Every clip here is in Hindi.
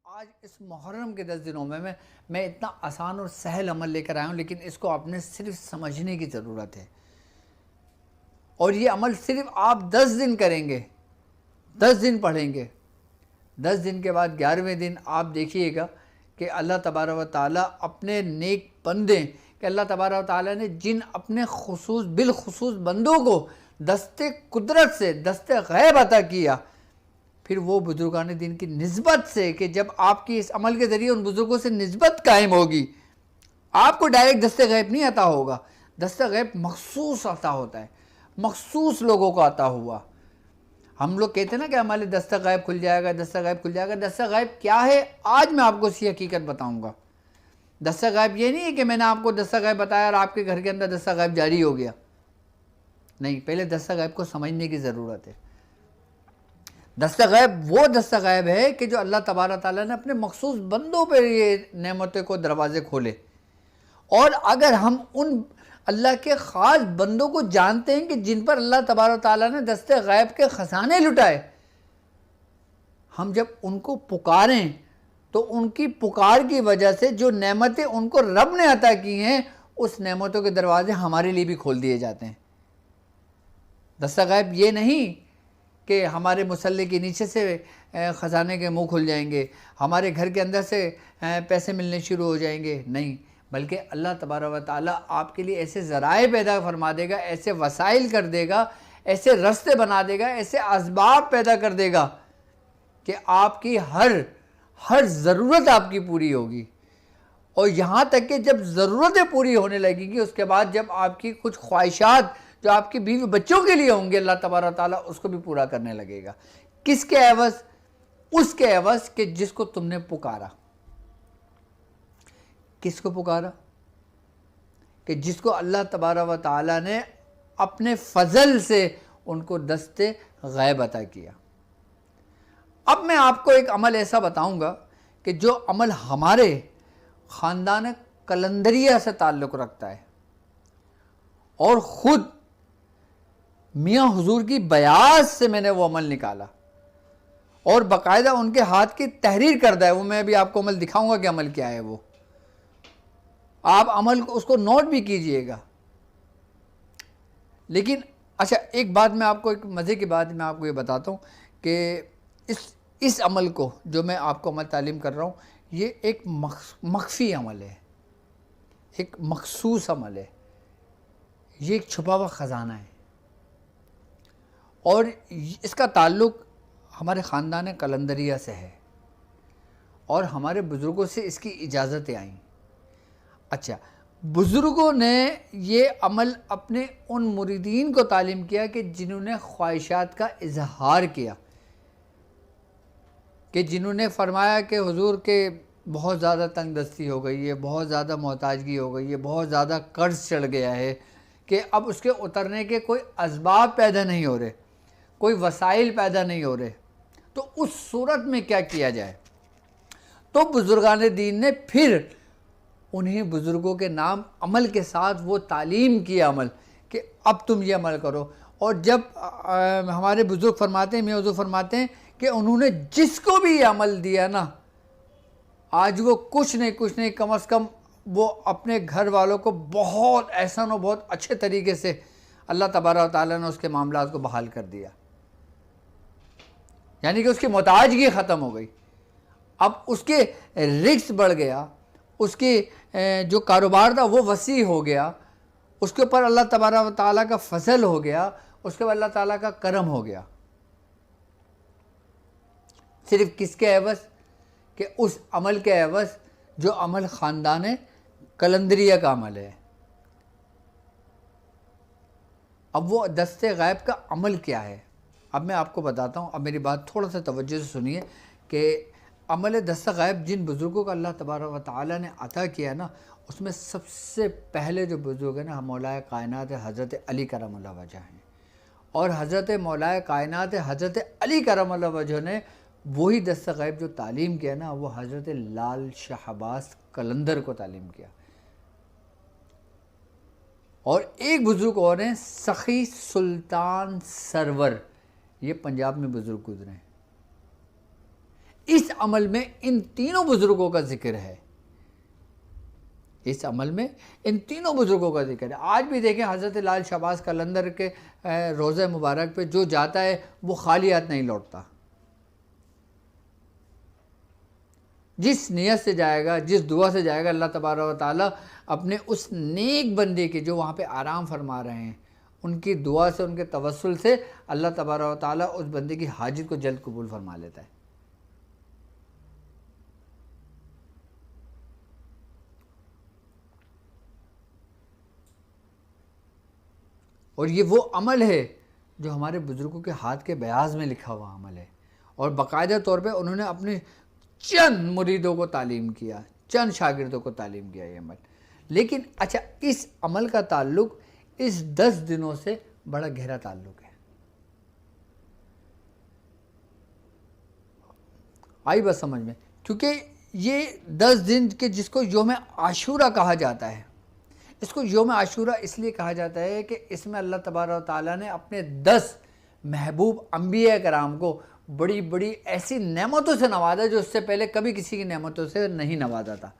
आज इस मुहर्रम के 10 दिनों में मैं इतना आसान और सहल अमल लेकर आया हूँ, लेकिन इसको आपने सिर्फ समझने की ज़रूरत है। और ये अमल सिर्फ आप 10 दिन करेंगे, 10 दिन पढ़ेंगे, 10 दिन के बाद 11वें दिन आप देखिएगा कि अल्लाह तबारक व ताला अपने नेक बंदे कि अल्लाह तबारक व ताला ने जिन अपने बिलखुसूस बंदों को दस्ते कुदरत से दस्ते गैब अता किया, फिर वो बुजुर्गान दिन की निस्बत से कि जब आपकी इस अमल के ज़रिए उन बुज़ुर्गों से निस्बत कायम होगी, आपको डायरेक्ट दस्ते गैब नहीं आता होगा। दस्ते गैब मखसूस आता होता है, मखसूस लोगों को आता हुआ। हम लोग कहते हैं ना कि हमारे दस्ता गैब खुल जाएगा, दस्ता गैब खुल जाएगा। दस्ता गैब क्या है, आज मैं आपको इसकी हकीकत बताऊंगा। दस्ता गैब ये नहीं है कि मैंने आपको दस्ता गैब बताया और आपके घर के अंदर दस्ता गैब जारी हो गया। नहीं, पहले दस्ता गैब को समझने की ज़रूरत है। दस्ता गैब वो दस्ता गैब है कि जो अल्लाह तबारक ताला ने अपने मखसूस बंदों पर ये नेमतों को दरवाजे खोले। और अगर हम उन अल्लाह के ख़ास बंदों को जानते हैं कि जिन पर अल्लाह तबारक ताला ने दस्ते गैब के ख़जाने लुटाए, हम जब उनको पुकारें तो उनकी पुकार की वजह से जो नेमतें उनको रब ने अता की हैं, उस नेमतों के दरवाजे हमारे लिए भी खोल दिए जाते हैं। दस्ता गैब ये नहीं कि हमारे मुसल्ले के नीचे से ख़जाने के मुंह खुल जाएंगे, हमारे घर के अंदर से पैसे मिलने शुरू हो जाएंगे। नहीं, बल्कि अल्लाह तबारक व ताला आपके लिए ऐसे ज़राए पैदा फरमा देगा, ऐसे वसाइल कर देगा, ऐसे रास्ते बना देगा, ऐसे असबाब पैदा कर देगा कि आपकी हर ज़रूरत आपकी पूरी होगी। और यहाँ तक कि जब ज़रूरतें पूरी होने लगेंगी, उसके बाद जब आपकी कुछ ख्वाहिशात जो आपके बीवी बच्चों के लिए होंगे, अल्लाह तबारक ताला उसको भी पूरा करने लगेगा। किसके एवज़? उसके एवज़ कि जिसको तुमने पुकारा। किसको पुकारा? कि जिसको अल्लाह तबारक व ताला ने अपने फजल से उनको दस्ते गैब अता किया। अब मैं आपको एक अमल ऐसा बताऊंगा कि जो अमल हमारे ख़ानदान कलंदरिया से ताल्लुक़ रखता है और ख़ुद मियाँ हुजूर की बयास से मैंने वो अमल निकाला और बाकायदा उनके हाथ की तहरीर करदा है। वो मैं भी आपको अमल दिखाऊंगा कि अमल क्या है। वो आप अमल उसको नोट भी कीजिएगा। लेकिन अच्छा, एक बात मैं आपको, एक मज़े की बात मैं आपको ये बताता हूँ कि इस अमल को जो मैं आपको अमल तालीम कर रहा हूँ, ये एक मख्फी अमल है, एक मखसूस अमल है, ये एक छुपा हुआ ख़जाना है और इसका ताल्लुक़ हमारे ख़ानदान कलंदरिया से है और हमारे बुज़ुर्गों से इसकी इजाज़तें आईं। अच्छा, बुज़ुर्गों ने ये अमल अपने उन मुरीदीन को तालीम किया कि जिन्होंने ख्वाहिशात का इजहार किया, कि जिन्होंने फरमाया कि हुजूर के बहुत ज़्यादा तंग दस्ती हो गई है, बहुत ज़्यादा मोहताजगी हो गई है, बहुत ज़्यादा कर्ज चढ़ गया है कि अब उसके उतरने के कोई असबाब पैदा नहीं हो रहे, कोई वसाइल पैदा नहीं हो रहे, तो उस सूरत में क्या किया जाए। तो बुज़ुर्गान दीन ने फिर उन्हीं बुज़ुर्गों के नाम अमल के साथ वो तालीम किया अमल कि अब तुम ये अमल करो। और जब हमारे बुज़ुर्ग फरमाते हैं, मियाँ हुज़ूर फरमाते हैं कि उन्होंने जिसको भी ये अमल दिया ना, आज वो कुछ नहीं कम अज़ कम वो अपने घर वालों को बहुत एहसान और बहुत अच्छे तरीके से अल्लाह तबारक व ताला ने उसके मामलात को बहाल कर दिया। यानी कि उसकी मोहताजगी ख़त्म हो गई, अब उसके रिस्क बढ़ गया, उसके जो कारोबार था वो वसी हो गया, उसके ऊपर अल्लाह तबारक व ताला का फजल हो गया, उसके बाद अल्लाह ताला का करम हो गया। सिर्फ किसके एवज़? कि उस अमल के एवज़ जो अमल ख़ानदान कलंदरिया का अमल है। अब वो दस्ते गैब का अमल क्या है, अब मैं आपको बताता हूँ। अब मेरी बात थोड़ा सा तवज्जो से सुनिए कि अमल दस्ता गैब जिन बुज़ुर्गों का अल्लाह तबारक व ताला ने अता किया ना, उसमें सबसे पहले जो बुज़ुर्ग है ना, मौलाए कायनात हज़रत अली करमल्लाहु वजह हैं। और हज़रत मौलाए कायनात हज़रत अली करमल्लाहु वजह ने वही दस्ता गैब जो तालीम किया ना, वो हज़रत लाल शाहबाज कलंदर को तालीम किया। और एक बुज़ुर्ग और हैं, सखी सुल्तान सरवर, ये पंजाब में बुज़ुर्ग गुजरे हैं। इस अमल में इन तीनों बुजुर्गों का जिक्र है, इस अमल में इन तीनों बुजुर्गों का जिक्र है। आज भी देखें हज़रत लाल शहबाज कलंदर के रोज़े मुबारक पे जो जाता है वो खाली हाथ नहीं लौटता। जिस नियत से जाएगा, जिस दुआ से जाएगा, अल्लाह तबारक व तआला अपने उस नेक बंदे के जो वहाँ पे आराम फरमा रहे हैं उनकी दुआ से, उनके तवस्सुल से अल्लाह तबारक व तआला उस बंदे की हाजित को जल्द कबूल फरमा लेता है। और ये वो अमल है जो हमारे बुज़ुर्गों के हाथ के बयाज़ में लिखा हुआ अमल है, और बाकायदा तौर पे उन्होंने अपने चंद मुरीदों को तालीम किया, चंद शागिर्दों को तालीम किया ये अमल। लेकिन अच्छा, इस अमल का ताल्लुक इस 10 दिनों से बड़ा गहरा ताल्लुक है। आई बात समझ में? क्योंकि ये 10 दिन के जिसको यौम आशूरा कहा जाता है, इसको यौम आशूरा इसलिए कहा जाता है कि इसमें अल्लाह तबारक व तआला ने अपने 10 महबूब अंबिया कराम को बड़ी बड़ी ऐसी नेमतों से नवाजा जो उससे पहले कभी किसी की नेमतों से नहीं नवाजा था।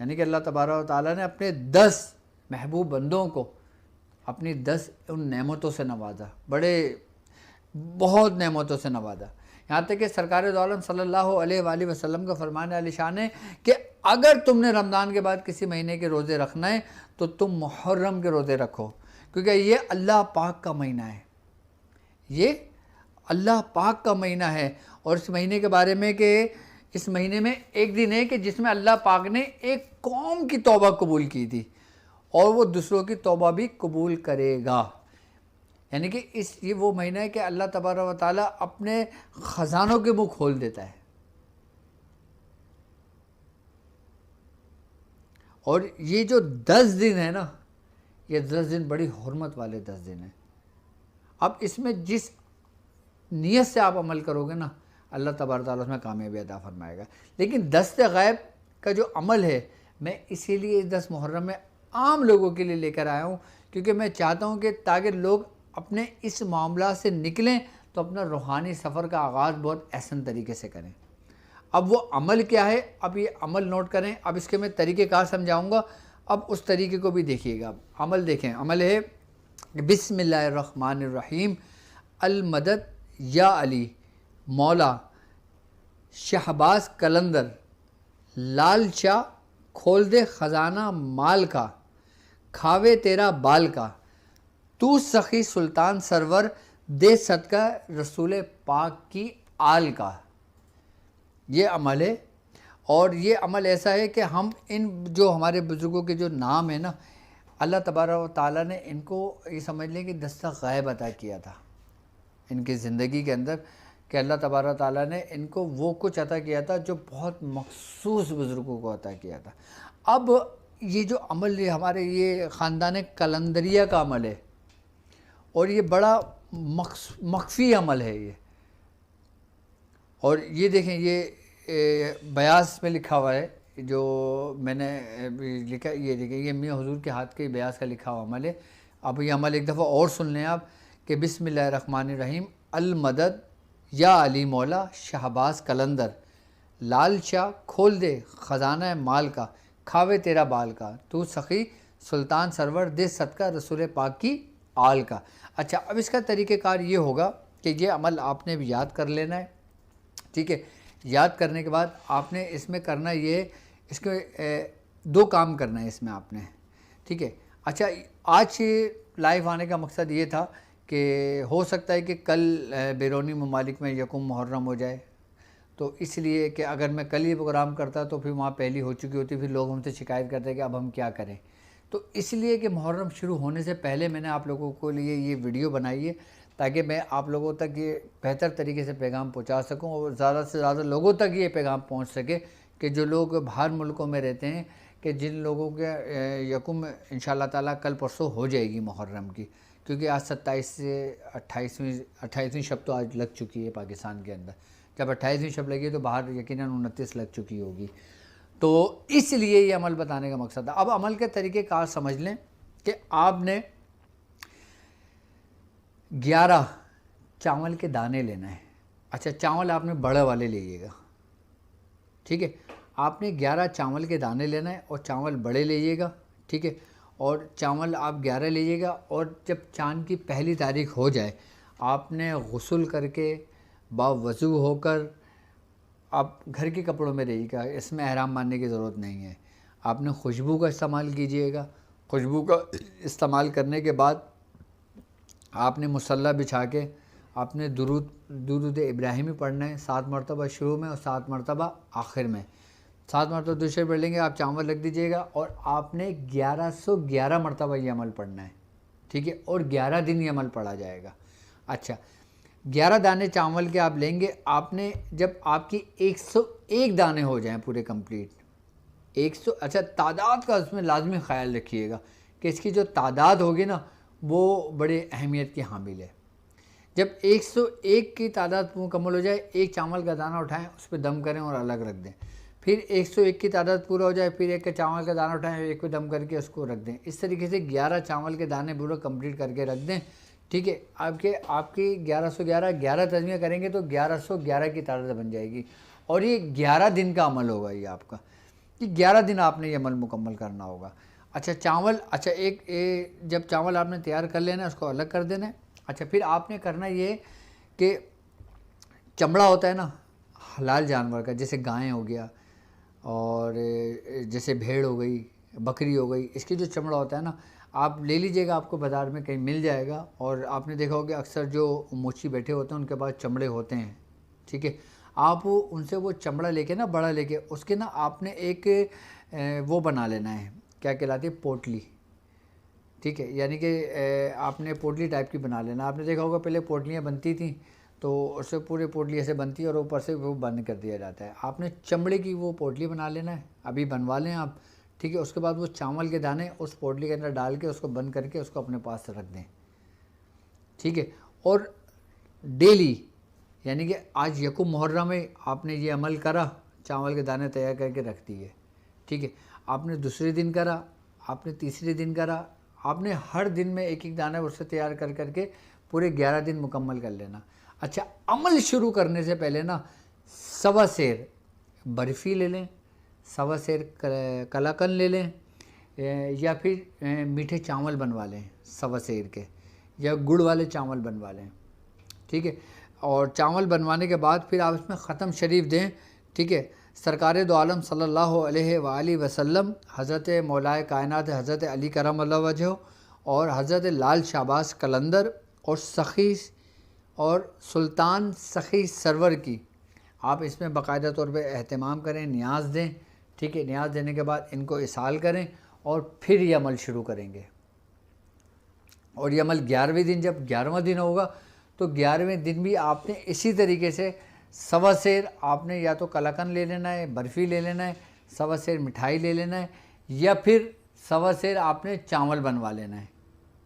यानी कि अल्लाह तबारक व तआला ने अपने 10 महबूब बंदों को अपनी 10 उन नेमतों से नवाजा, बड़े बहुत नेमतों से नवाजा। यहाँ तक कि सरकार दो आलम सल्लल्लाहु अलैहि वसल्लम का फरमान आलिशान है कि अगर तुमने रमज़ान के बाद किसी महीने के रोज़े रखना है तो तुम मुहर्रम के रोज़े रखो, क्योंकि ये अल्लाह पाक का महीना है, ये अल्लाह पाक का महीना है। और इस महीने के बारे में कि इस महीने में एक दिन है कि जिसमें अल्लाह पाक ने एक कौम की तौबा कबूल की थी और वो दूसरों की तौबा भी कबूल करेगा। यानी कि ये वो महीना है कि अल्लाह तबारक व तआला अपने ख़ज़ानों के मुँह खोल देता है। और ये जो 10 दिन है ना, ये 10 दिन बड़ी हुर्मत वाले 10 दिन हैं। अब इसमें जिस नियत से आप अमल करोगे ना, अल्लाह तबारक व तआला उसमें कामयाबी अता फरमाएगा। लेकिन दस्ते गैब का जो अमल है, मैं इसीलिए 10 मुहर्रम में आम लोगों के लिए लेकर आया हूँ, क्योंकि मैं चाहता हूँ कि ताकि लोग अपने इस मामला से निकलें तो अपना रूहानी सफ़र का आगाज़ बहुत एहसन तरीके से करें। अब वो अमल क्या है, अब ये अमल नोट करें। अब इसके मैं तरीक़ेकार समझाऊँगा, अब उस तरीके को भी देखिएगा। अमल देखें, अमल है बिस्मिल्लाहिर्रहमानिर्रहीम, अल मदद या अली मौला शहबाज कलंदर लाल शाह, खोल दे ख़ज़ाना माल का, खावे तेरा बाल का, तू सखी सुल्तान सरवर, दे सदका रसूल पाक की आल का। ये अमल है। और ये अमल ऐसा है कि हम इन जो हमारे बुज़ुर्गों के जो नाम है ना, अल्लाह तबारक व तआला ने इनको ये समझ लें कि दस्ता गैब अता किया था इनकी ज़िंदगी के अंदर, कि अल्लाह तबारक व तआला ने इनको वो कुछ अता किया था जो बहुत मखसूस बुज़ुर्गों को अता किया था। अब ये जो अमल है हमारे, ये ख़ानदान कलंदरिया का अमल है और ये बड़ा मख्फी अमल है ये। और ये देखें, ये बयास में लिखा हुआ है, जो मैंने लिखा, ये देखें, ये मियाँ हुजूर के हाथ के बयास का लिखा हुआ अमल है। अब ये अमल एक दफ़ा और सुन लें आप कि बिस्मिल्लाहिर्रहमानिर्रहीम, अल मदद या अली मौला शहबाज कलंदर लाल शाह, खोल दे ख़ज़ाना माल का, खावे तेरा बाल का, तू सखी सुल्तान सरवर, दे सदका रसूल पाक की आल का। अच्छा, अब इसका तरीक़ेकार ये होगा कि ये अमल आपने भी याद कर लेना है, ठीक है। याद करने के बाद आपने इसमें करना ये, इसके 2 काम करना है इसमें आपने, ठीक है। अच्छा, आज लाइव आने का मकसद ये था कि हो सकता है कि कल बैरूनी ममालिक में यकुम मुहर्रम हो जाए, तो इसलिए कि अगर मैं कल ये प्रोग्राम करता तो फिर वहाँ पहली हो चुकी होती, फिर लोग हमसे शिकायत करते कि अब हम क्या करें। तो इसलिए कि मुहर्रम शुरू होने से पहले मैंने आप लोगों को लिए ये वीडियो बनाई है, ताकि मैं आप लोगों तक ये बेहतर तरीके से पैगाम पहुंचा सकूं और ज़्यादा से ज़्यादा लोगों तक ये पैगाम पहुंच सके कि जो लोग बाहर मुल्कों में रहते हैं, कि जिन लोगों के यकुम इंशाअल्लाह ताला कल परसों हो जाएगी मुहर्रम की, क्योंकि आज 27 से 28वीं शब तो आज लग चुकी है पाकिस्तान के अंदर। जब 28वीं शब लगी तो बाहर यकीनन 29 लग चुकी होगी। तो इसलिए ये अमल बताने का मकसद है। अब अमल के तरीके कार समझ लें कि आपने 11 चावल के दाने लेना है, अच्छा, चावल आपने बड़े वाले लीजिएगा, ठीक है। आपने 11 चावल के दाने लेना है और चावल बड़े लीजिएगा, ठीक है। और चावल आप 11 लीजिएगा और जब चाँद की पहली तारीख हो जाए आपने गुस्ल करके बावज़ू होकर आप घर के कपड़ों में रहिएगा, इसमें एहराम बांधने की ज़रूरत नहीं है। आपने खुशबू का इस्तेमाल कीजिएगा। खुशबू का इस्तेमाल करने के बाद आपने मुसल्ला बिछा के आपने दुरूद इब्राहिमी पढ़ना है 7 मरतबा शुरू में और 7 मरतबा आखिर में। 7 मरतबा दूसरे पढ़ लेंगे, आप चावल रख दीजिएगा और आपने 1111 मरतबा ये अमल पढ़ना है, ठीक है। और 11 दिन ये अमल पढ़ा जाएगा। अच्छा, 11 दाने चावल के आप लेंगे। आपने जब आपकी 101 दाने हो जाएं पूरे कंप्लीट, 100, अच्छा तादाद का उसमें लाजमी ख्याल रखिएगा कि इसकी जो तादाद होगी ना वो बड़े अहमियत की हामिल है। जब 101 की तादाद मुकम्मल हो जाए, एक चावल का दाना उठाएं, उस पर दम करें और अलग रख दें। फिर 101 की तादाद पूरा हो जाए, फिर एक का चावल का दाना उठाएं, एक को दम करके उसको रख दें। इस तरीके से 11 चावल के दाने पूरा कंप्लीट करके रख दें, ठीक है। आपकी 1111 तजमिया करेंगे तो 1111 की तादाद बन जाएगी और ये 11 दिन का अमल होगा। ये आपका कि 11 दिन आपने ये अमल मुकम्मल करना होगा। अच्छा, चावल, अच्छा जब चावल आपने तैयार कर लेना है उसको अलग कर देना है। अच्छा, फिर आपने करना ये कि चमड़ा होता है ना हलाल जानवर का, जैसे गाय हो गया और जैसे भेड़ हो गई, बकरी हो गई, इसकी जो चमड़ा होता है ना आप ले लीजिएगा, आपको बाज़ार में कहीं मिल जाएगा। और आपने देखा होगा अक्सर जो मोची बैठे होते हैं उनके पास चमड़े होते हैं, ठीक है। आप उनसे वो चमड़ा लेके ना, बड़ा लेके उसके ना आपने एक वो बना लेना है, क्या कहलाती है, पोटली, ठीक है। यानी कि आपने पोटली टाइप की बना लेना। आपने देखा होगा पहले पोटलियाँ बनती थी तो उससे पूरे पोटली ऐसे बनती है और ऊपर से वो बंद कर दिया जाता है। आपने चमड़े की वो पोटली बना लेना है, अभी बनवा लें आप, ठीक है। उसके बाद वो चावल के दाने उस पोटली के अंदर डाल के उसको बंद करके उसको अपने पास रख दें, ठीक है। और डेली, यानी कि आज यकुम मुहर्रम में आपने ये अमल करा, चावल के दाने तैयार करके रख दिए, ठीक है। आपने दूसरे दिन करा, आपने तीसरे दिन करा, आपने हर दिन में एक एक दाना उससे तैयार कर करके पूरे 11 दिन मुकम्मल कर लेना। अच्छा, अमल शुरू करने से पहले ना 1.25 सेर बर्फ़ी ले लें, 1.25 सेर कलाकंद ले लें, या फिर मीठे चावल बनवा लें 1.25 सेर के, या गुड़ वाले चावल बनवा लें, ठीक है। और चावल बनवाने के बाद फिर आप इसमें ख़त्म शरीफ दें, ठीक है। सरकार दो आलम सल्लल्लाहु अलैहि वसल्लम, हज़रत मौलाए कायनात हज़रत अली करमल्लाहु वजहू और हज़रत लाल शाहबाज कलंदर और सखी और सुल्तान सखी सरवर की आप इसमें बाकायदा तौर पे एहतमाम करें, नियाज़ दें, ठीक है। नियाज़ देने के बाद इनको इसाल करें और फिर ये अमल शुरू करेंगे। और ये अमल 11वें दिन, जब 11वां दिन होगा तो 11वें दिन भी आपने इसी तरीके से 1.25 सेर आपने या तो कलाकंद ले लेना है, बर्फ़ी ले लेना है, 1.25 सेर मिठाई ले लेना है, या फिर 1.25 सेर आपने चावल बनवा लेना है,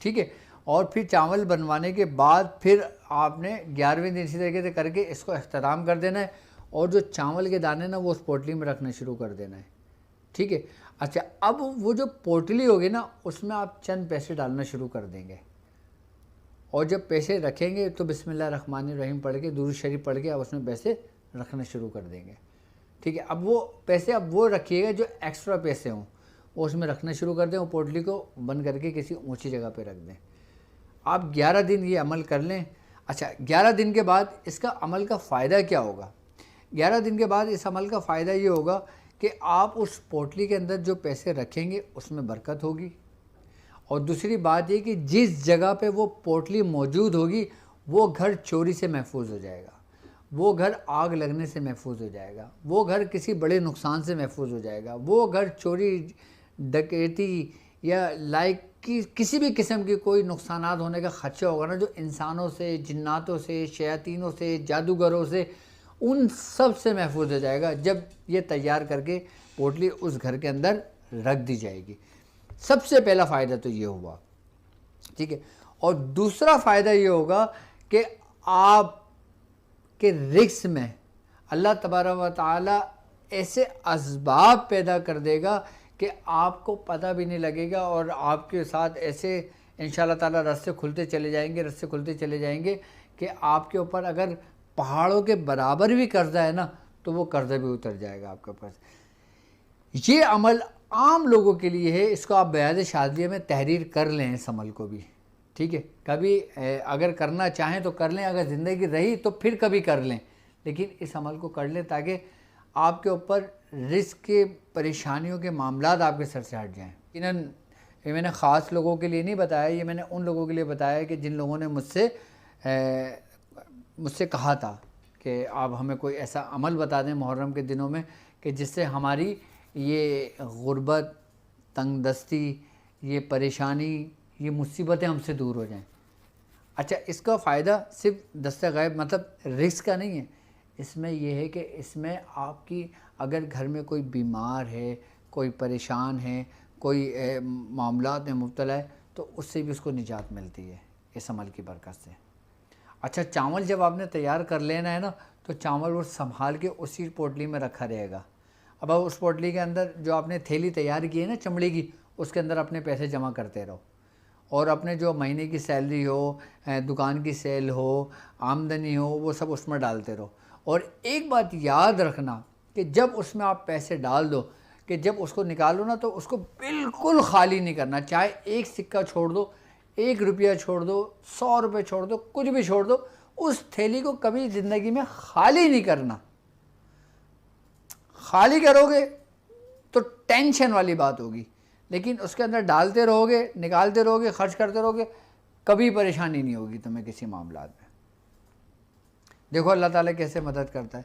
ठीक है। और फिर चावल बनवाने के बाद फिर आपने 11वें दिन इसी तरीके से करके इसको अख्ताम कर देना है और जो चावल के दाने ना वो उस पोटली में रखना शुरू कर देना है, ठीक है। अच्छा, अब वो जो पोटली होगी ना उसमें आप चंद पैसे डालना शुरू कर देंगे और जब पैसे रखेंगे तो बिस्मिल्लाहिर्रहमानिर्रहीम पढ़ के दुरूद शरीफ पढ़ के आप उसमें पैसे रखना शुरू कर देंगे, ठीक है। अब वो पैसे अब वो रखिएगा जो एक्स्ट्रा पैसे हों वो उसमें रखना शुरू कर दें और पोटली को बंद करके किसी ऊंची जगह पे रख दें। आप 11 दिन ये अमल कर लें। अच्छा, 11 दिन के बाद इसका अमल का फ़ायदा क्या होगा? 11 दिन के बाद इस अमल का फ़ायदा ये होगा कि आप उस पोटली के अंदर जो पैसे रखेंगे उसमें बरकत होगी और दूसरी बात ये कि जिस जगह पे वो पोटली मौजूद होगी वो घर चोरी से महफूज हो जाएगा, वो घर आग लगने से महफूज हो जाएगा, वो घर किसी बड़े नुकसान से महफूज हो जाएगा, वो घर चोरी डकैती या किसी भी किस्म की कोई नुकसानात होने का ख़दशा होगा ना, जो इंसानों से, जिन्नातों से, शयातीनों से, जादूगरों से, उन सब से महफूज हो जाएगा जब ये तैयार करके पोटली उस घर के अंदर रख दी जाएगी। सबसे पहला फ़ायदा तो ये हुआ, ठीक है। और दूसरा फ़ायदा ये होगा कि आप के रिज़्क़ में अल्लाह तबारक व तआला ऐसे असबाब पैदा कर देगा कि आपको पता भी नहीं लगेगा और आपके साथ ऐसे इंशाअल्लाह ताला रास्ते खुलते चले जाएंगे कि आपके ऊपर अगर पहाड़ों के बराबर भी कर्जा है ना, तो वो कर्जा भी उतर जाएगा आपके ऊपर। ये अमल आम लोगों के लिए है, इसको आप बयाद शादिया में तहरीर कर लें इस अमल को भी, ठीक है। कभी अगर करना चाहें तो कर लें, अगर ज़िंदगी रही तो फिर कभी कर लें, लेकिन इस अमल को कर लें ताकि आपके ऊपर रिस्क के परेशानियों के मामलात आपके सर से हट जाएँ। ये मैंने ख़ास लोगों के लिए नहीं बताया, ये मैंने उन लोगों के लिए बताया कि जिन लोगों ने मुझसे कहा था कि आप हमें कोई ऐसा अमल बता दें मुहर्रम के दिनों में कि जिससे हमारी ये गुर्बत, तंगदस्ती, ये परेशानी, ये मुसीबतें हमसे दूर हो जाएं। अच्छा, इसका फ़ायदा सिर्फ दस्ते गैब मतलब रिस्क का नहीं है, इसमें यह है कि इसमें आपकी अगर घर में कोई बीमार है, कोई परेशान है, कोई मामलात में मुब्तला है, तो उससे भी उसको निजात मिलती है इस अमल की बरकत से। अच्छा, चावल जब आपने तैयार कर लेना है ना, तो चावल वो संभाल के उसी पोटली में रखा रहेगा। अब उस पोटली के अंदर जो आपने थैली तैयार की है ना चमड़े की, उसके अंदर अपने पैसे जमा करते रहो, और अपने जो महीने की सैलरी हो, दुकान की सेल हो, आमदनी हो, वो सब उसमें डालते रहो। और एक बात याद रखना कि जब उसमें आप पैसे डाल दो, कि जब उसको निकालो ना तो उसको बिल्कुल खाली नहीं करना, चाहे एक सिक्का छोड़ दो, 1 रुपया छोड़ दो, 100 रुपये छोड़ दो, कुछ भी छोड़ दो, उस थैली को कभी ज़िंदगी में खाली नहीं करना। खाली करोगे तो टेंशन वाली बात होगी, लेकिन उसके अंदर डालते रहोगे, निकालते रहोगे, खर्च करते रहोगे, कभी परेशानी नहीं होगी तुम्हें किसी मामला में। देखो अल्लाह ताला कैसे मदद करता है।